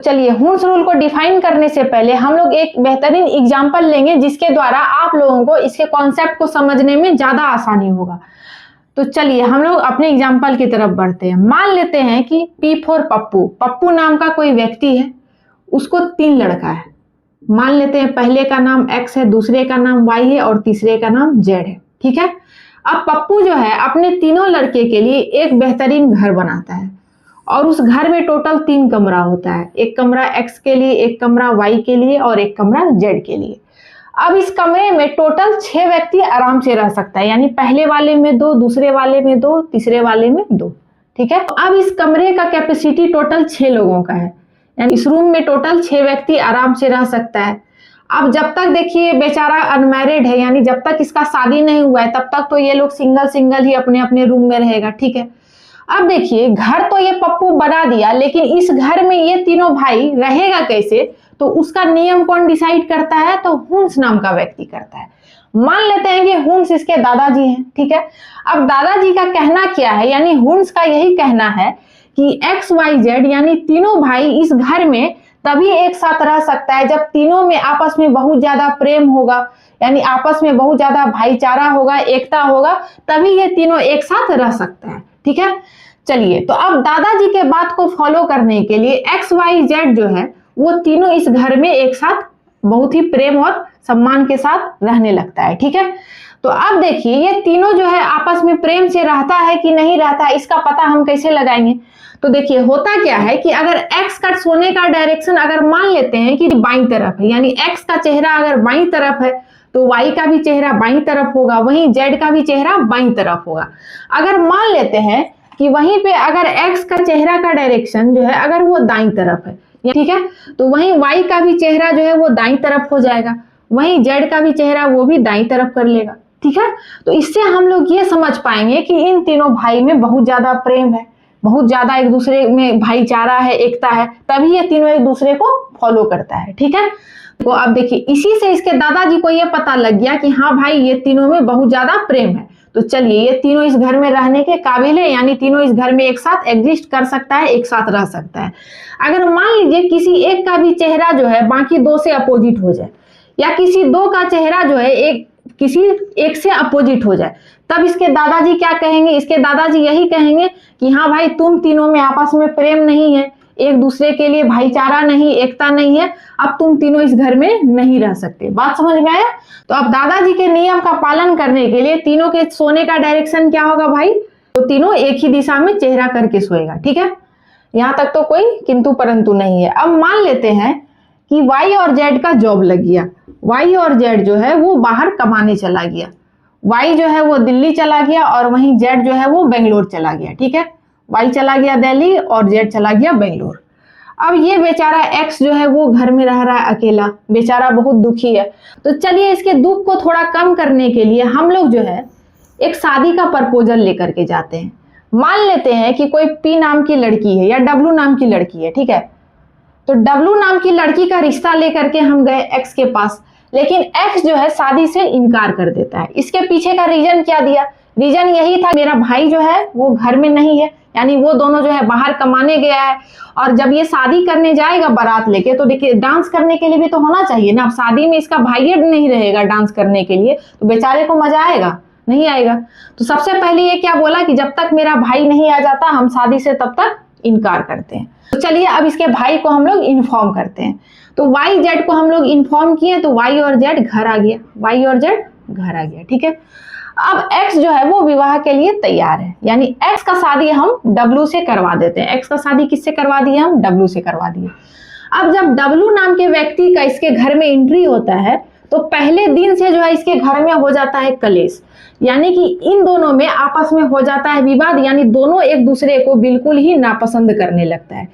चलिए Hund's rule को define करने से पहले हम लोग एक बेहतरीन एग्जांपल लेंगे जिसके द्वारा आप लोगों को इसके कॉन्सेप्ट को समझने में ज्यादा आसानी होगा। तो चलिए हम लोग अपने एग्जांपल की तरफ बढ़ते हैं। मान लेते हैं कि P फॉर पप्पू, पप्पू नाम का कोई व्यक्ति है, उसको 3 लड़का है। मान लेते हैं पहले का नाम X है, दूसरे का नाम Y है और तीसरे का नाम Z है। ठीक है। अब पप्पू जो है अपने तीनों लड़के के लिए एक बेहतरीन घर बनाता है और उस घर में टोटल 3 कमरा होता है। एक कमरा X के लिए, एक कमरा Y के लिए और एक कमरा Z के लिए। अब इस कमरे में टोटल 6 व्यक्ति आराम से रह सकता है, यानी पहले वाले में 2, दूसरे वाले में 2, तीसरे वाले में 2। ठीक है। अब इस कमरे का कैपेसिटी टोटल 6 लोगों का है, यानी इस रूम में टोटल 6 व्यक्ति आराम से रह सकता है। अब जब तक देखिए बेचारा अनमैरिड है, यानी जब तक इसका शादी नहीं हुआ है तब तक तो ये लोग सिंगल ही अपने अपने रूम में रहेगा। ठीक है। अब देखिए घर तो ये पप्पू बना दिया, लेकिन इस घर में ये तीनों भाई रहेगा कैसे, तो उसका नियम कौन डिसाइड करता है, तो हुन्स नाम का व्यक्ति करता है। मान लेते हैं कि हुन्स इसके दादाजी हैं। ठीक है। अब दादाजी का कहना क्या है, यानी हुन्स का यही कहना है कि XYZ यानी तीनों भाई इस घर में तभी एक साथ रह सकता है जब तीनों में आपस में बहुत ज्यादा प्रेम होगा, यानी आपस में बहुत ज्यादा भाईचारा होगा, एकता होगा, तभी ये तीनों एक साथ रह सकता है। ठीक है। चलिए तो अब दादाजी के बात को फॉलो करने के लिए XYZ जो है वो तीनों इस घर में एक साथ बहुत ही प्रेम और सम्मान के साथ रहने लगता है। ठीक है। तो अब देखिए ये तीनों जो है आपस में प्रेम से रहता है कि नहीं रहता, इसका पता हम कैसे लगाएंगे। तो देखिए होता क्या है कि अगर X का सोने का डायरेक्शन अगर मान लेते हैं कि बाईं तरफ है, यानी X का चेहरा अगर बाईं तरफ है तो Y का भी चेहरा बाईं तरफ होगा, वहीं Z का भी चेहरा बाईं तरफ होगा। अगर मान लेते हैं कि वहीं पे अगर X का चेहरा का डायरेक्शन जो है अगर वो दाईं तरफ है, ठीक है, तो वहीं Y का भी चेहरा जो है वो दाईं तरफ हो जाएगा, वहीं Z का भी चेहरा वो भी दाईं तरफ कर लेगा। ठीक है। तो इससे हम लोग ये समझ पाएंगे कि इन तीनों भाई में बहुत ज्यादा प्रेम है, बहुत ज्यादा एक दूसरे में भाईचारा है, एकता है, तभी ये तीनों एक दूसरे को फॉलो करता है। ठीक है। तो अब देखिए इसी से इसके दादाजी को ये पता लग गया कि हाँ भाई ये तीनों में बहुत ज्यादा प्रेम है, तो चलिए ये तीनों इस घर में रहने के काबिल है, यानी तीनों इस घर में एक साथ एग्जिस्ट कर सकता है, एक साथ रह सकता है। अगर मान लीजिए किसी एक का भी चेहरा जो है बाकी 2 से अपोजिट हो जाए, या किसी 2 का चेहरा जो है किसी एक से अपोजिट हो जाए, तब इसके दादाजी क्या कहेंगे, इसके दादाजी यही कहेंगे कि हाँ भाई तुम तीनों में आपस में प्रेम नहीं है, एक दूसरे के लिए भाईचारा नहीं, एकता नहीं है, अब तुम तीनों इस घर में नहीं रह सकते। बात समझ में आया। तो अब दादाजी के नियम का पालन करने के लिए तीनों के सोने का डायरेक्शन क्या होगा भाई, तो तीनों एक ही दिशा में चेहरा करके सोएगा। ठीक है। यहां तक तो कोई किंतु परंतु नहीं है। अब मान लेते हैं कि Y और Z का जॉब लग गया, Y और Z जो है वो बाहर कमाने चला गया, Y जो है वो दिल्ली चला गया और वहीं Z जो है वो बेंगलोर चला गया। ठीक है। Y चला गया दिल्ली और Z चला गया बेंगलोर। अब ये बेचारा X जो है वो घर में रह रहा है अकेला, बेचारा बहुत दुखी है। तो चलिए इसके दुख को थोड़ा कम करने के लिए हम लोग जो है एक शादी का प्रपोजल लेकर के जाते हैं। मान लेते हैं कि कोई P नाम की लड़की है या W नाम की लड़की है। ठीक है। तो W नाम की लड़की का रिश्ता लेकर के हम गए X के पास, लेकिन X जो है शादी से इनकार कर देता है। इसके पीछे का रीजन क्या दिया, रीजन यही था मेरा भाई जो है वो घर में नहीं है, यानी वो दोनों जो है बाहर कमाने गया है, और जब ये शादी करने जाएगा बारात लेके तो देखिए डांस करने के लिए भी तो होना चाहिए ना। अब शादी में इसका भाई नहीं रहेगा डांस करने के लिए तो बेचारे को मजा आएगा, नहीं आएगा। तो सबसे पहले ये क्या बोला कि जब तक मेरा भाई नहीं आ जाता हम शादी से तब तक इनकार करते हैं। तो चलिए अब इसके भाई को हम लोग इन्फॉर्म करते हैं। तो YZ को हम लोग इन्फॉर्म किए तो Y और Z घर आ गया, Y और Z घर आ गया। ठीक है। अब X जो है वो विवाह के लिए तैयार है, यानी X का शादी हम W से करवा देते हैं। X का शादी किससे करवा दिए, हम W से करवा दिए। अब जब W नाम के व्यक्ति का इसके घर में एंट्री होता है तो पहले दिन से जो है इसके घर में हो जाता है कलेश, यानी कि इन दोनों में आपस में हो जाता है विवाद, यानी दोनों एक दूसरे को बिल्कुल ही नापसंद करने लगता है।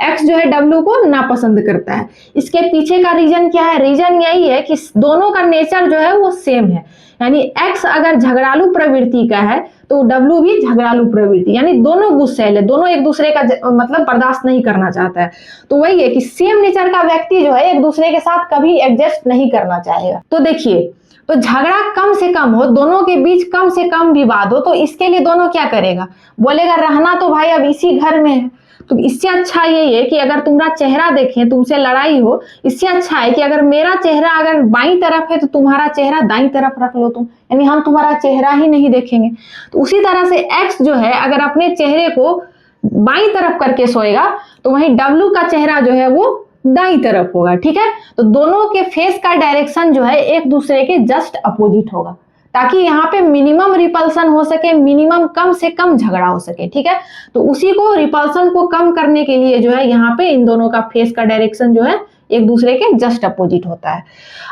X जो है W को नापसंद करता है। इसके पीछे का रीजन क्या है, रीजन यही है कि दोनों का नेचर जो है वो सेम है, यानी X अगर झगड़ालू प्रवृत्ति का है तो W भी झगड़ालू प्रवृत्ति, यानी दोनों गुस्सैल है, दोनों एक दूसरे का मतलब बर्दाश्त नहीं करना चाहता है। तो वही है कि सेम नेचर का व्यक्ति जो है एक दूसरे के साथ कभी एडजस्ट नहीं करना चाहेगा। तो देखिए तो झगड़ा कम से कम हो, दोनों के बीच कम से कम विवाद हो, तो इसके लिए दोनों क्या करेगा, बोलेगा रहना तो भाई अब इसी घर में है, तो इससे अच्छा यही है कि अगर तुम्हारा चेहरा देखें, तुमसे लड़ाई हो, इससे अच्छा है कि अगर मेरा चेहरा अगर बाईं तरफ है तो तुम्हारा चेहरा दाईं तरफ रख लो तुम, यानी हम तुम्हारा चेहरा ही नहीं देखेंगे। तो उसी तरह से एक्स जो है अगर अपने चेहरे को बाईं तरफ करके सोएगा तो वहीं डब्लू का चेहरा जो है वो दाईं तरफ होगा, ठीक है। तो दोनों के फेस का डायरेक्शन जो है एक दूसरे के जस्ट अपोजिट होगा, ताकि यहाँ पे मिनिमम रिपल्सन हो सके, मिनिमम कम से कम झगड़ा हो सके, ठीक है। तो उसी को रिपल्सन को कम करने के लिए जो है यहाँ पे इन दोनों का फेस का डायरेक्शन जो है एक दूसरे के जस्ट अपोजिट होता है।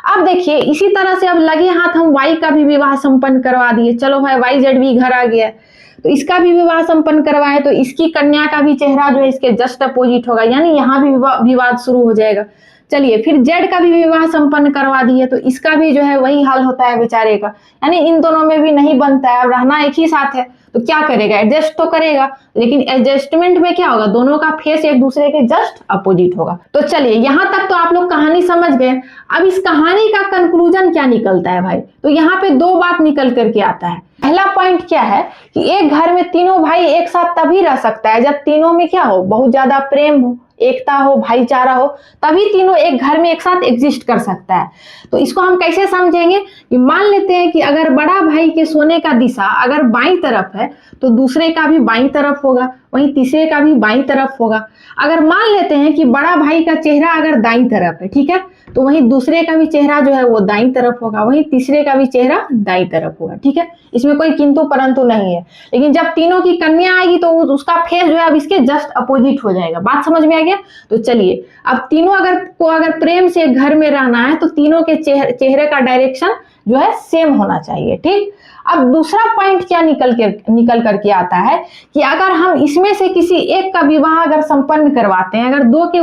अब देखिए इसी तरह से अब लगे हाथ हम वाई का भी विवाह संपन्न करवा दिए, चलो भाई वाई जेड भी घर आ गया, तो इसका भी विवाह संपन्न करवाए तो इसकी कन्या का भी चेहरा जो है इसके जस्ट अपोजिट होगा, यानी यहाँ भी विवाद शुरू हो जाएगा। चलिए फिर जेड का भी विवाह संपन्न करवा दिए तो इसका भी जो है वही हाल होता है बेचारे का, यानी इन दोनों में भी नहीं बनता है, अब रहना एक ही साथ है तो क्या करेगा, एडजस्ट तो करेगा, लेकिन एडजस्टमेंट में क्या होगा, दोनों का फेस एक दूसरे के जस्ट अपोजिट होगा। तो चलिए यहाँ तक तो आप लोग कहानी समझ गए। अब इस कहानी का कंक्लूजन क्या निकलता है भाई, तो यहाँ पे दो बात निकल करके आता है। पहला पॉइंट क्या है कि एक घर में तीनों भाई एक साथ तभी रह सकता है जब तीनों में क्या हो, बहुत ज्यादा प्रेम हो, एकता हो, भाईचारा हो, तभी तीनों एक घर में एक साथ एग्जिस्ट कर सकता है। तो इसको हम कैसे समझेंगे कि मान लेते हैं कि अगर बड़ा भाई के सोने का दिशा अगर बाईं तरफ है तो दूसरे का भी बाईं तरफ होगा, वहीं तीसरे का भी बाईं तरफ होगा। अगर मान लेते हैं कि बड़ा भाई का चेहरा अगर दाईं तरफ है, ठीक है, तो वहीं दूसरे का भी चेहरा जो है वो दाईं तरफ होगा, वहीं तीसरे का भी चेहरा दाईं तरफ होगा, ठीक है। इसमें कोई किंतु परंतु नहीं है। लेकिन जब तीनों की कन्या आएगी तो उसका फेस जो है अब इसके जस्ट अपोजिट हो जाएगा। बात समझ में आ गया। तो चलिए अब तीनों अगर प्रेम से घर में रहना है तो तीनों के चेहरे का डायरेक्शन जो है सेम होना चाहिए, ठीक। अब दूसरा पॉइंट क्या निकल करके आता है कि अगर हम इसमें से किसी एक का विवाह अगर संपन्न करवाते हैं, अगर दो के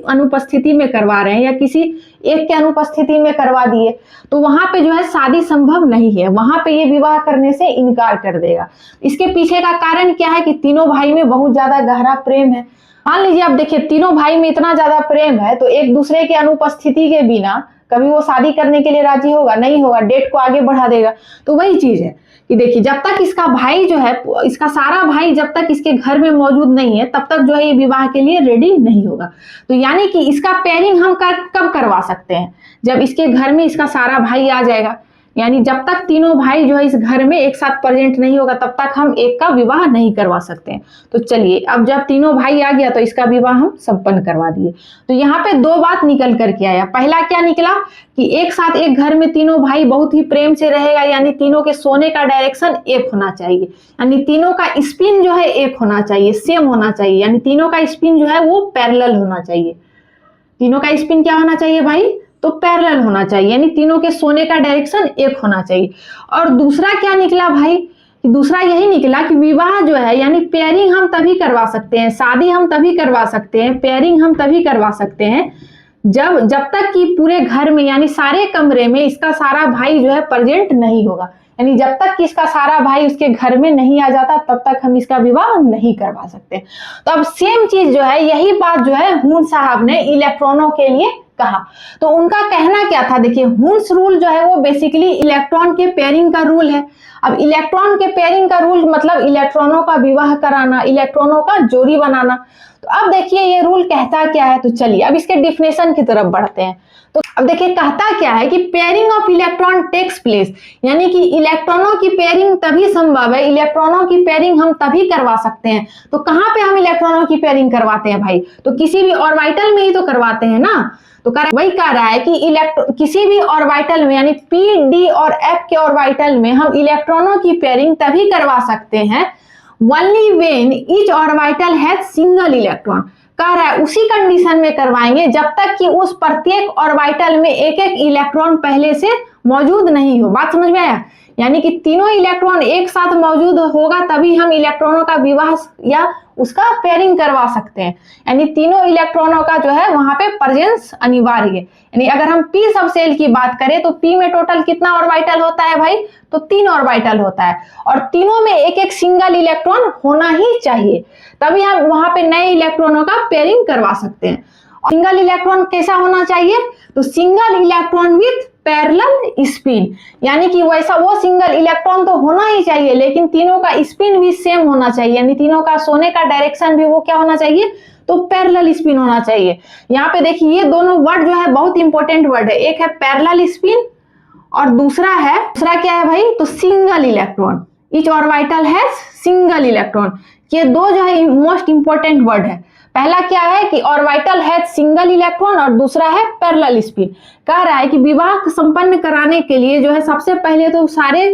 अनुपस्थिति में करवा रहे हैं या किसी एक के अनुपस्थिति में करवा दिए, तो वहां पे जो है शादी संभव नहीं है, वहां पे ये विवाह करने से इनकार कर देगा। इसके पीछे का कारण क्या है कि तीनों भाई में बहुत ज्यादा गहरा प्रेम है। मान लीजिए अब देखिए तीनों भाई में इतना ज्यादा प्रेम है तो एक दूसरे के अनुपस्थिति के बिना कभी वो शादी करने के लिए राजी होगा नहीं होगा, डेट को आगे बढ़ा देगा। तो वही चीज है कि देखिए जब तक इसका भाई जो है, इसका सारा भाई जब तक इसके घर में मौजूद नहीं है तब तक जो है ये विवाह के लिए रेडी नहीं होगा। तो यानी कि इसका पेयरिंग हम कब करवा सकते हैं, जब इसके घर में इसका सारा भाई आ जाएगा, यानी जब तक तीनों भाई जो है इस घर में एक साथ प्रेजेंट नहीं होगा तब तक हम एक का विवाह नहीं करवा सकते हैं। तो चलिए अब जब तीनों भाई आ गया तो इसका विवाह हम संपन्न करवा दिए। तो यहाँ पे दो बात निकल करके आया। पहला क्या निकला कि एक साथ एक घर में तीनों भाई बहुत ही प्रेम से रहेगा, यानी तीनों के सोने का डायरेक्शन एक होना चाहिए, यानी तीनों का स्पिन जो है एक होना चाहिए, सेम होना चाहिए, यानी तीनों का स्पिन जो है वो पैरेलल होना चाहिए। तीनों का स्पिन क्या होना चाहिए भाई, तो पैरेलल होना चाहिए, यानी तीनों के सोने का डायरेक्शन एक होना चाहिए। और दूसरा क्या निकला भाई कि दूसरा यही निकला कि विवाह जो है यानी पेयरिंग हम तभी करवा सकते हैं, शादी हम तभी करवा सकते हैं, पेयरिंग हम तभी करवा सकते हैं जब तक कि पूरे घर में यानी सारे कमरे में इसका सारा भाई जो है प्रेजेंट नहीं होगा, यानी जब तक कि इसका सारा भाई उसके घर में नहीं आ जाता तब तक हम इसका विवाह नहीं करवा सकते। तो अब सेम चीज जो है यही बात जो है हुन साहब ने इलेक्ट्रॉनों के लिए कहा। तो उनका कहना क्या था, देखिए हुन्स रूल जो है वो बेसिकली इलेक्ट्रॉन के पेयरिंग का रूल है। अब इलेक्ट्रॉन के पेयरिंग का रूल मतलब इलेक्ट्रॉनों का विवाह कराना, इलेक्ट्रॉनों का जोड़ी बनाना। तो अब देखिए ये रूल कहता क्या है, तो चलिए अब इसके डिफिनेशन की तरफ बढ़ते हैं। तो अब देखिए कहता क्या है कि pairing of electron takes place, यानी कि इलेक्ट्रॉनों की पेयरिंग तभी संभव है, इलेक्ट्रॉनों की पेयरिंग हम तभी करवा सकते हैं। तो कहां पे हम इलेक्ट्रॉनों की पेयरिंग करवाते हैं भाई, तो किसी भी ऑर्बिटल में ही तो करवाते हैं ना। तो वही कह रहा है कि किसी भी ऑर्बिटल में यानी पी डी और एफ के ऑर्बिटल में हम इलेक्ट्रॉनों की पेयरिंग तभी करवा सकते हैं only when each orbital has single electron. कह रहा है उसी कंडीशन में करवाएंगे जब तक कि उस प्रत्येक ऑर्बिटल में एक एक इलेक्ट्रॉन पहले से मौजूद नहीं हो। बात समझ में आया, यानी कि तीनों इलेक्ट्रॉन एक साथ मौजूद होगा तभी हम इलेक्ट्रॉनों का विवाह या उसका पेयरिंग करवा सकते हैं, यानी तीनों इलेक्ट्रॉनों का जो है वहां पे प्रेजेंस अनिवार्य है। यानी अगर हम पी सब सेल की बात करें तो पी में टोटल कितना ऑर्बिटल होता है भाई, तो 3 ऑर्बिटल होता है और तीनों में एक एक सिंगल इलेक्ट्रॉन होना ही चाहिए, तभी हम वहां पे नए इलेक्ट्रॉनों का पेयरिंग करवा सकते हैं। सिंगल इलेक्ट्रॉन कैसा होना चाहिए, तो single electron with parallel spin, यानी कि वैसा वो सिंगल इलेक्ट्रॉन तो होना ही चाहिए लेकिन तीनों का स्पिन भी सेम होना चाहिए, यानी तीनों का सोने का डायरेक्शन भी वो क्या होना चाहिए, तो पैरेलल स्पिन होना चाहिए। यहाँ पे देखिए ये दोनों वर्ड जो है बहुत इंपॉर्टेंट वर्ड है, एक है पैरेलल स्पिन और दूसरा क्या है भाई, तो single electron. Each orbital has single electron, ये दो जो है मोस्ट इंपॉर्टेंट वर्ड है। पहला क्या है कि ऑर्बिटल हैज सिंगल इलेक्ट्रॉन और दूसरा है पैरेलल स्पिन। कह रहा है कि विवाह संपन्न कराने के लिए जो है सबसे पहले तो सारे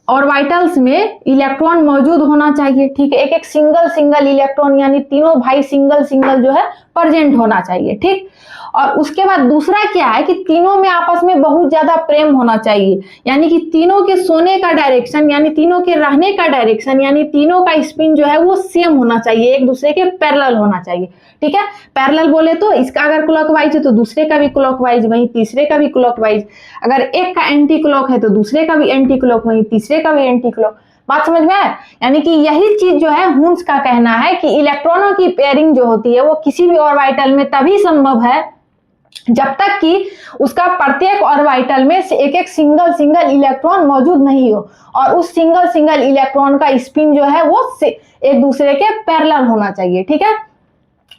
ऑर्बिटल्स में इलेक्ट्रॉन मौजूद होना चाहिए, ठीक है, एक एक सिंगल इलेक्ट्रॉन, यानी तीनों भाई सिंगल जो है प्रेजेंट होना चाहिए, ठीक। और उसके बाद दूसरा क्या है कि तीनों में आपस में बहुत ज्यादा प्रेम होना चाहिए, यानी कि तीनों के सोने का डायरेक्शन, यानी तीनों के रहने का डायरेक्शन, यानी तीनों का स्पिन जो है वो सेम होना चाहिए, एक दूसरे के पैरेलल होना चाहिए, ठीक है। पैरेलल बोले तो इसका अगर क्लॉकवाइज है तो दूसरे का भी क्लॉकवाइज, वहीं तीसरे का भी क्लॉकवाइज, अगर एक का एंटी क्लॉक है तो दूसरे का भी एंटी क्लॉक, वहीं तीसरे का भी एंटी क्लॉक। बात समझ में आए? यानी कि यही चीज जो है हुन्स का कहना है कि इलेक्ट्रॉनों की पेयरिंग जो होती है वो किसी भी ऑर्बिटल में तभी संभव है जब तक कि उसका प्रत्येक ऑर्बिटल में से एक एक सिंगल इलेक्ट्रॉन मौजूद नहीं हो और उस सिंगल इलेक्ट्रॉन का स्पिन जो है वो एक दूसरे के पैरेलल होना चाहिए, ठीक है।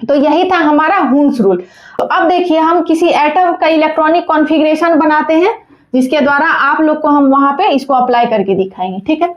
तो यही था हमारा हुन्स रूल। तो अब देखिए हम किसी एटम का इलेक्ट्रॉनिक कॉन्फ़िगरेशन बनाते हैं जिसके द्वारा आप लोग को हम वहां पे इसको अप्लाई करके दिखाएंगे, ठीक है।